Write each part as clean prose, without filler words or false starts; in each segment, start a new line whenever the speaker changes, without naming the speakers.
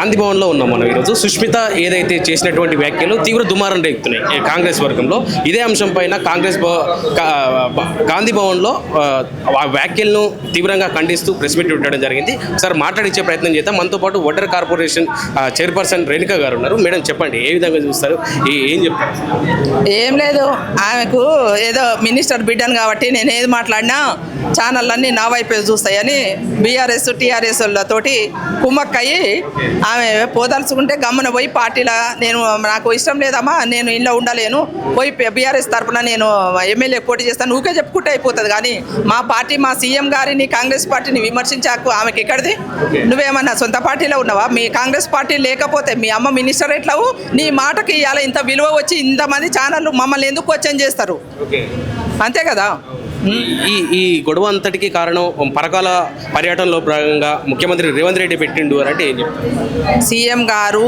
గాంధీ భవన్లో ఉన్నాం మనం ఈరోజు. సుష్మిత ఏదైతే చేసినటువంటి వ్యాఖ్యలు తీవ్ర దుమారం రేగుతున్నాయి ఈ కాంగ్రెస్ వర్గంలో. ఇదే అంశం పైన గాంధీ భవన్లో ఆ వ్యాఖ్యలను తీవ్రంగా ఖండిస్తూ ప్రెస్ మీట్ పెట్టడం జరిగింది. సార్ మాట్లాడించే ప్రయత్నం చేద్దాం. మనతో పాటు వాటర్ కార్పొరేషన్ చైర్పర్సన్ రేణుక గారు ఉన్నారు. మేడం చెప్పండి, ఏ విధంగా చూస్తారు, ఏం చెప్తారు?
ఏం లేదు, ఆమెకు ఏదో మినిస్టర్ బిడ్డను కాబట్టి నేను ఏది మాట్లాడినా ఛానళ్ళన్నీ నా వైపే చూస్తాయని బీఆర్ఎస్ టీఆర్ఎస్లతోటి కుమ్మక్కయ్యి ఆమె పోదలుచుకుంటే గమ్మున పోయి పార్టీలో నాకు ఇష్టం లేదమ్మా, నేను ఇంట్లో ఉండలేను, పోయి బీఆర్ఎస్ తరఫున నేను ఎమ్మెల్యే పోటీ చేస్తాను ఊకే చెప్పుకుంటే అయిపోతుంది. కానీ మా పార్టీ, మా సీఎం గారిని కాంగ్రెస్ పార్టీని విమర్శించాకు ఆమెకి ఎక్కడిది? నువ్వేమన్నా సొంత పార్టీలో ఉన్నావా? మీ కాంగ్రెస్ పార్టీ లేకపోతే మీ అమ్మ మినిస్టర్ ఎట్లావు? నీ మాటకి ఇవాళ ఇంత విలువ వచ్చి ఇంతమంది ఛానళ్ళు మమ్మల్ని ఎందుకు క్వశ్చన్ చేస్తారు? అంతే కదా.
ఈ గొడవ అంతటికి కారణం పరకాల పర్యటనలో భాగంగా ముఖ్యమంత్రి రేవంత్ రెడ్డి పెట్టిండు అని అంటే ఏం చెప్తారు?
సీఎం గారు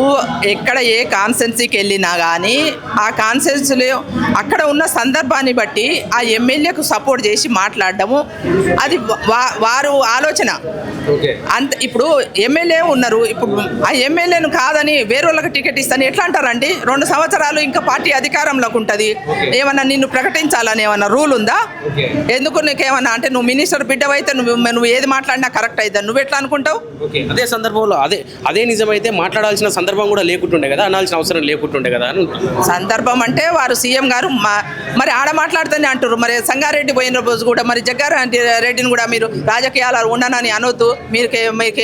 ఎక్కడ ఏ కాన్స్టెన్సీకి వెళ్ళినా కానీ ఆ కాన్స్టెన్సీలో అక్కడ ఉన్న సందర్భాన్ని బట్టి ఆ ఎమ్మెల్యేకు సపోర్ట్ చేసి మాట్లాడడము అది వారు ఆలోచన. అంత ఇప్పుడు ఎమ్మెల్యే ఉన్నారు, ఇప్పుడు ఆ ఎమ్మెల్యేను కాదని వేరే వాళ్ళకి టికెట్ ఇస్తాను ఎట్లా అంటారండి? 2 సంవత్సరాలు ఇంకా పార్టీ అధికారంలోకి ఉంటుంది. ఏమన్నా నిన్ను ప్రకటించాలని ఏమన్నా రూల్ ఉందా? ఎందుకు నీకేమన్నా అంటే నువ్వు మినిస్టర్ బిడ్డవైతే నువ్వు ఏది మాట్లాడినా కరెక్ట్ అవుతుంది. నువ్వు ఎట్లా అనుకుంటావు?
అదే సందర్భంలో అదే నిజమైతే మాట్లాడాల్సిన సందర్భం కూడా లేకుంటుండే కదా, అనాల్సిన అవసరం లేకుంటుండే కదా అని.
సందర్భం అంటే వారు సీఎం గారు మరి ఆడ మాట్లాడుతూనే అంటారు. మరి సంగారెడ్డి పోయిన రోజు కూడా మరి జగ్గారెడ్డిని కూడా మీరు రాజకీయాలు ఉండనని అనొద్దు, మీకు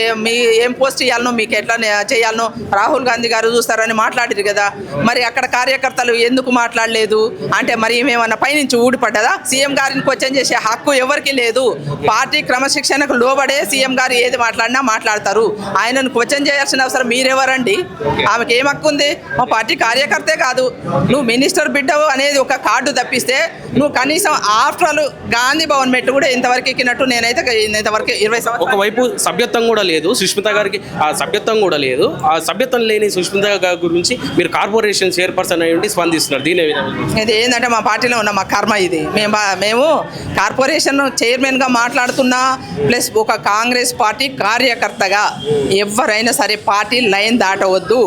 ఏం పోస్ట్ ఇవ్వాలనో మీకు ఎట్లా చేయాలనో రాహుల్ గాంధీ గారు చూస్తారని మాట్లాడారు కదా. మరి అక్కడ కార్యకర్తలు ఎందుకు మాట్లాడలేదు అంటే మరి ఏమేమన్నా పైనుంచి ఊడిపడ్డదా? సీఎం గారిని క్వశ్చన్ చేసే హక్కు ఎవరికి లేదు. పార్టీ క్రమశిక్షణకు లోబడే సీఎం గారు ఏది మాట్లాడినా మాట్లాడతారు. ఆయనను క్వశ్చన్ చేయాల్సిన అవసరం మీరెవరండి? ఆమెకి ఏం హక్కు ఉంది? మా పార్టీ కార్యకర్తే కాదు, నువ్వు మినిస్టర్ బిడ్డవు అనేది ఒక కార్డు తప్పిస్తే నువ్వు కనీసం ఆఫ్టర్ ఆల్ గాంధీ భవన్ మెట్టు కూడా ఇంతవరకు ఎక్కినట్టు నేనైతే ఇంతవరకు 20 సంవత్సరాలు.
ఒకవైపు సభ్యత్వం కూడా లేదు సుష్మిత గారికి, ఆ సభ్యత్వం కూడా లేదు. ఆ సభ్యత్వం లేని సుష్మిత గారి గురించి మీరు కార్పొరేషన్ చైర్పర్సన్ అయ్యి ఉండి స్పందిస్తున్నారు. దీని
ఇది ఏంటంటే మా పార్టీలో ఉన్న మా కర్మ ఇది. మేము కార్పొరేషన్ చైర్మన్గా మాట్లాడుతున్నా, ప్లస్ ఒక కాంగ్రెస్ పార్టీ కార్యకర్తగా ఎవరైనా సరే పార్టీ లైన్ దాటవద్దు.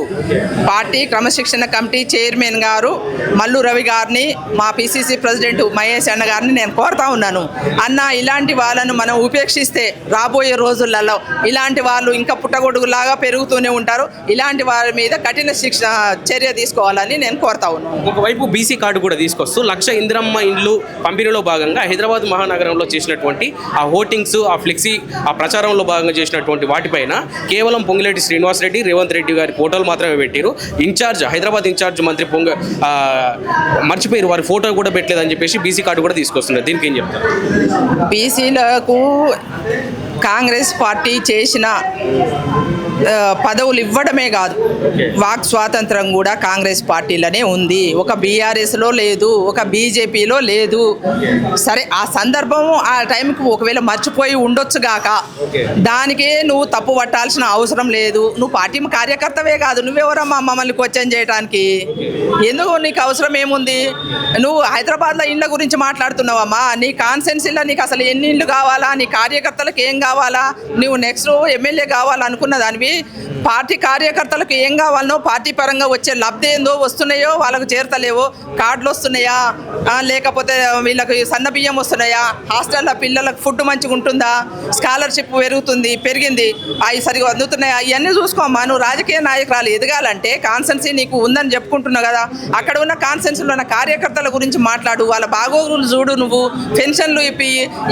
పార్టీ క్రమశిక్షణ కమిటీ చైర్మన్ గారు మల్లు రవి గారిని, మా పిసిసి ప్రెసిడెంట్ మహేష్ అన్న గారిని నేను కోరుతా ఉన్నాను, అన్న ఇలాంటి వాళ్ళను మనం ఉపేక్షిస్తే రాబోయే రోజులలో ఇలాంటి వాళ్ళు ఇంకా పుట్టగొడుగులాగా పెరుగుతూనే ఉంటారు. ఇలాంటి వారి మీద కఠిన చర్య తీసుకోవాలని నేను కోరుతా ఉన్నాను.
ఒకవైపు బీసీ కార్డు కూడా తీసుకొస్తూ 1,00,000 ఇందిరమ్మ ఇండ్లు పంపిణీలో భాగంగా హైదరాబాద్ మహానగరంలో చేసినటువంటి ఆ హోర్డింగ్స్, ఆ ఫ్లెక్సీ, ఆ ప్రచారంలో భాగంగా చేసినటువంటి వాటిపైన కేవలం పొంగిరెడ్డి శ్రీనివాసరెడ్డి, రేవంత్ రెడ్డి గారి ఫోటోలు మాత్రమే పెట్టారు. హైదరాబాద్ ఇన్ఛార్జ్ మంత్రి మర్చిపోయారు, వారి ఫోటో కూడా పెట్టలేదని చెప్పేసి బీసీ కార్డు కూడా తీసుకొస్తున్నారు. దీనికి ఏం చెప్తారు?
బీసీలకు కాంగ్రెస్ పార్టీ చేసిన పదవులు ఇవ్వడమే కాదు, వాక్ స్వాతంత్రం కూడా కాంగ్రెస్ పార్టీలోనే ఉంది. ఒక బీఆర్ఎస్లో లేదు, ఒక బీజేపీలో లేదు. సరే ఆ సందర్భం ఆ టైంకి ఒకవేళ మర్చిపోయి ఉండొచ్చుగాక, దానికే నువ్వు తప్పు పట్టాల్సిన అవసరం లేదు. నువ్వు పార్టీ కార్యకర్తవే కాదు, నువ్వెవరమ్మా మమ్మల్ని క్వశ్చన్ చేయడానికి? ఎందుకు నీకు అవసరం ఏముంది? నువ్వు హైదరాబాద్లో ఇండ్ల గురించి మాట్లాడుతున్నావమ్మా, నీ కాన్స్టిట్యున్సీలో నీకు అసలు ఎన్ని ఇండ్లు కావాలా, నీ కార్యకర్తలకు ఏం కావాలా, నువ్వు నెక్స్ట్ ఎమ్మెల్యే కావాలనుకున్న దానివి పార్టీ కార్యకర్తలకు ఏం కావాలనో, పార్టీ పరంగా వచ్చే లబ్ధి ఏందో వస్తున్నాయో వాళ్ళకు చేరతలేవో, కార్డులు వస్తున్నాయా, లేకపోతే వీళ్ళకి సన్న బియ్యం వస్తున్నాయా, హాస్టల్లో పిల్లలకు ఫుడ్ మంచిగా ఉంటుందా, స్కాలర్షిప్ పెరిగింది, అవి సరిగా అందుతున్నాయా, ఇవన్నీ చూసుకోమ్మా. నువ్వు రాజకీయ నాయకురాలు ఎదగాలంటే కాన్స్టెన్సీ నీకు ఉందని చెప్పుకుంటున్నావు కదా, అక్కడ ఉన్న కాన్స్టెన్సీలో ఉన్న కార్యకర్తల గురించి మాట్లాడు, వాళ్ళ బాగోగులు చూడు, నువ్వు పెన్షన్లు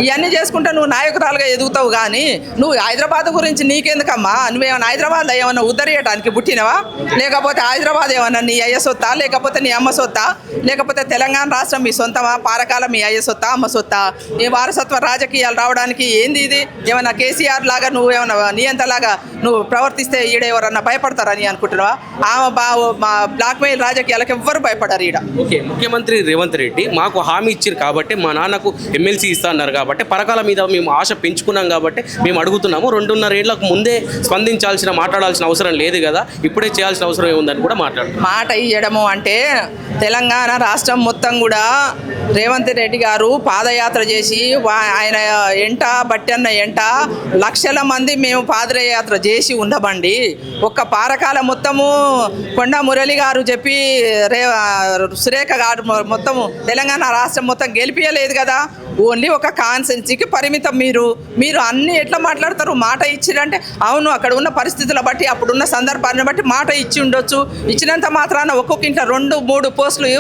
ఇవన్నీ చేసుకుంటే నువ్వు నాయకురాలుగా ఎదుగుతావు. కానీ నువ్వు హైదరాబాద్ గురించి నీకెందుకమ్మా? నువ్వేమైనా హైదరాబాద్లో ఏమన్నా ఉద్ధరించడానికి పుట్టినవా? లేకపోతే హైదరాబాద్ ఏమన్నా నీ అయ్య సొత్తా, లేకపోతే నీ అమ్మ సొత్తా, లేకపోతే తెలంగాణ రాష్ట్రం మీ సొంతమా, పారకాల మీ అయ్య సొత్తా, అమ్మ సొత్తా? ఈ వారసత్వ రాజకీయాలు రావడానికి ఏంది ఇది? ఏమన్నా కేసీఆర్ లాగా నువ్వు ఏమన్నా నియంతలాగా నువ్వు ప్రవర్తిస్తే ఈడ ఎవరన్నా భయపడతారని అనుకుంటున్నావా? మా బ్లాక్మెయిల్ రాజకీయాలకు ఎవ్వరు భయపడరు ఈడ.
ఓకే, ముఖ్యమంత్రి రేవంత్ రెడ్డి మాకు హామీ ఇచ్చారు కాబట్టి, మా నాన్నకు ఎమ్మెల్సీ ఇస్తా అన్నారు కాబట్టి, పరకాల మీద మేము ఆశ పెంచుకున్నాం కాబట్టి మేము అడుగుతున్నాము. 2.5 ఏళ్లకు ముందే మాట్లాడాల్సిన అవసరం లేదు కదా, ఇప్పుడే చేయాల్సిన అవసరం ఏముందని కూడా
మాట ఇవ్వడము అంటే తెలంగాణ రాష్ట్రం మొత్తం కూడా రేవంత్ రెడ్డి గారు పాదయాత్ర చేసి ఆయన ఎంట బట్టన్న ఎంట లక్షల మంది మేము పాదయాత్ర చేసి ఉందామండి. ఒక్క పారకాల మొత్తము కొండా మురళి గారు చెప్పి సురేఖ గారు మొత్తము తెలంగాణ రాష్ట్రం మొత్తం గెలిపియలేదు కదా. ఓన్లీ ఒక కాన్సెన్సీకి పరిమితం. మీరు అన్నీ ఎట్లా మాట్లాడతారు? మాట ఇచ్చిరంటే అవును, అక్కడ ఉన్న పరిస్థితుల బట్టి అప్పుడున్న సందర్భాన్ని బట్టి మాట ఇచ్చి ఉండొచ్చు. ఇచ్చినంత మాత్రాన ఒక్కొక్క ఇంట్లో 2-3 పోస్టులు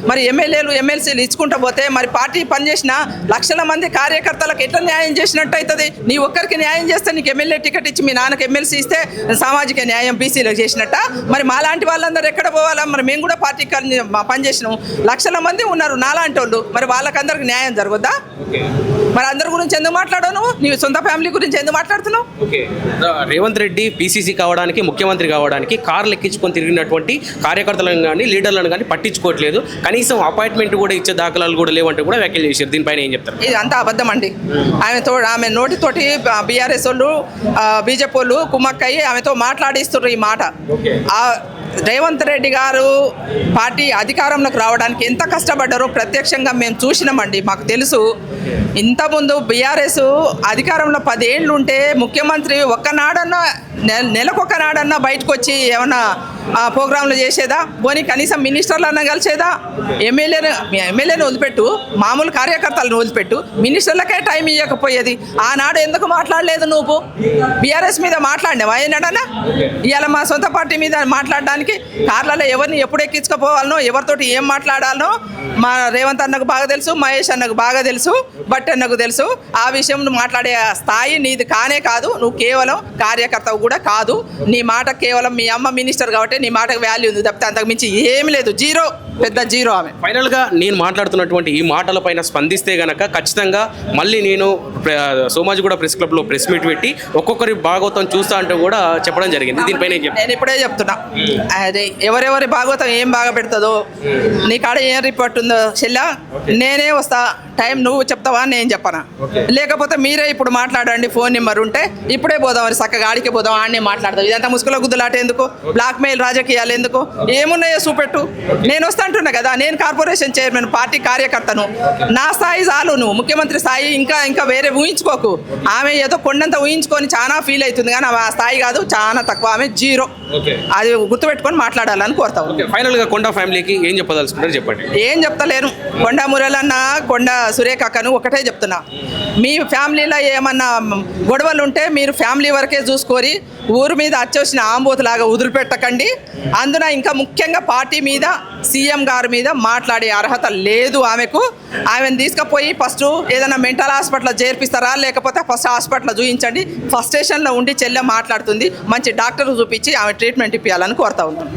మరి ఎమ్మెల్యేలు ఎమ్మెల్సీలు ఇచ్చుకుంటూ పోతే మరి పార్టీ పనిచేసిన లక్షల మంది కార్యకర్తలకు ఎట్లా న్యాయం చేసినట్టు అవుతుంది? నీ ఒక్కరికి న్యాయం చేస్తే నీకు ఎమ్మెల్యే టికెట్ ఇచ్చి మీ నాన్నకి ఎమ్మెల్సీ ఇస్తే సామాజిక న్యాయం బీసీలకు చేసినట్ట. మరి మాలాంటి వాళ్ళందరూ ఎక్కడ పోవాలా? మరి మేము కూడా పార్టీ పనిచేసినాం. లక్షల మంది ఉన్నారు నాలాంటి వాళ్ళు. మరి వాళ్ళకందరికి న్యాయం జరగద్దా? మరి అందరి గురించి ఎందుకు మాట్లాడాను? నీ సొంత ఫ్యామిలీ గురించి ఎందుకు మాట్లాడుతున్నావు?
రేవంత్ రెడ్డి పీసీసీ కావడానికి, ముఖ్యమంత్రి కావడానికి కార్లు ఎక్కించుకొని తిరిగినటువంటి కార్యకర్తలను కానీ లీడర్లను కానీ పట్టించుకోవట్లేదు. కనీసం అపాయింట్మెంట్ కూడా ఇచ్చే దాఖలాలు కూడా లేవంటే కూడా వ్యాఖ్యలు చేశారు. దీనిపైన ఏం చెప్తారు?
ఇది అంతా అబద్ధం అండి. ఆమె నోటితోటి బీఆర్ఎస్ వాళ్ళు బీజేపీ వాళ్ళు కుమ్మక్కయ్యి ఆమెతో మాట్లాడిస్తున్నారు ఈ మాట. రేవంత్ రెడ్డి గారు పార్టీ అధికారంలోకి రావడానికి ఎంత కష్టపడ్డారో ప్రత్యక్షంగా మేము చూసినామండి. మాకు తెలుసు. ఇంతకుముందు బీఆర్ఎస్ అధికారంలో 10 ఏళ్ళు ఉంటే ముఖ్యమంత్రి ఒక్కనాడన్నా నెలకొకనాడన్నా బయటకు వచ్చి ఏమన్నా ప్రోగ్రాంలు చేసేదా? పోనీ కనీసం మినిస్టర్లన్నా కలిసేదా? ఎమ్మెల్యేని వదిలిపెట్టు, మామూలు కార్యకర్తలను వదిలిపెట్టు, మినిస్టర్లకే టైం ఇవ్వకపోయేది. ఆనాడు ఎందుకు మాట్లాడలేదు నువ్వు? బీఆర్ఎస్ మీద మాట్లాడినావా ఏనాడన్నా? ఇవాళ మా సొంత పార్టీ మీద మాట్లాడడానికి కార్లలో ఎవరిని ఎప్పుడు ఎక్కించుకోపోవాలనో, ఎవరితోటి ఏం మాట్లాడాలనో మా రేవంత్ అన్నకు బాగా తెలుసు, మహేష్ అన్నకు బాగా తెలుసు, బట్ అన్నకు తెలుసు. ఆ విషయం నువ్వు మాట్లాడే స్థాయి నీది కానే కాదు. నువ్వు కేవలం కార్యకర్తవు కూడా కాదు. నీ మాట కేవలం మీ అమ్మ మినిస్టర్ కాబట్టి నీ మాటకు వాల్యూ ఉంది తప్పితే అంతకు మించి ఏమి లేదు. జీరో, పెద్ద జీరో ఆమె.
ఫైనల్గా నేను మాట్లాడుతున్నటువంటి ఈ మాటలపైన స్పందిస్తే గనక ఖచ్చితంగా మళ్ళీ నేను సోమాజిగూడ ప్రెస్ క్లబ్లో ప్రెస్ మీట్ పెట్టి ఒక్కొక్కరి భాగవతం చూస్తా అంటూ కూడా చెప్పడం జరిగింది. దీనిపైన
నేను ఇప్పుడే చెప్తున్నా, అదే ఎవరెవరి భాగవతం ఏం బాగా పెడుతుందో, నీ కాడ ఏం రిపోర్ట్ ఉందో చెల్లా, నేనే వస్తా. టైం నువ్వు చెప్తావా నేను చెప్పనా? లేకపోతే మీరే ఇప్పుడు మాట్లాడండి. ఫోన్ నెంబర్ ఉంటే ఇప్పుడే పోదాం, మరి చక్కగా ఆడికి పోదాం, ఆడనే మాట్లాడదాం. ఇదంతా ముసుగులో గుద్దులాట ఎందుకు? బ్లాక్మెయిల్ రాజకీయాలు ఎందుకు? ఏమున్నాయో చూపెట్టు. నేను వస్తా అంటున్నా కదా. నేను కార్పొరేషన్ చైర్మన్, పార్టీ కార్యకర్తను. నా స్థాయి చాలు. నువ్వు ముఖ్యమంత్రి స్థాయి ఇంకా వేరే ఊహించుకోకు. ఆమె ఏదో కొండంత ఊహించుకొని చాలా ఫీల్ అవుతుంది కానీ ఆ స్థాయి కాదు, చాలా తక్కువ. ఆమె జీరో. అది గుర్తుపెట్టుకొని మాట్లాడాలని కోరుతావు.
ఫైనల్గా కొండా ఫ్యామిలీకి ఏం చెప్పదలుచుకుంటారు చెప్పండి.
ఏం చెప్తలేను. కొండా మురళన్న, కొండా సురేఖ అక్కను ఒకటే చెప్తున్నా, మీ ఫ్యామిలీలో ఏమన్నా గొడవలు ఉంటే మీరు ఫ్యామిలీ వరకే చూసుకొని ఊరు మీద అచ్చొచ్చిన ఆంబోతులాగా వదిలిపెట్టకండి. అందున ఇంకా ముఖ్యంగా పార్టీ మీద, సీఎం గారి మీద మాట్లాడే అర్హత లేదు ఆమెకు. ఆమెను తీసుకుపోయి ఫస్ట్ ఏదైనా మెంటల్ హాస్పిటల్లో చేర్పిస్తారా, లేకపోతే ఫస్ట్ హాస్పిటల్లో చూపించండి. ఫస్ట్ స్టేషన్లో ఉండి చెల్లె మాట్లాడుతుంది, మంచి డాక్టర్ చూపించి ఆమె ట్రీట్మెంట్ ఇప్పించాలని కోరుతా ఉన్నాను.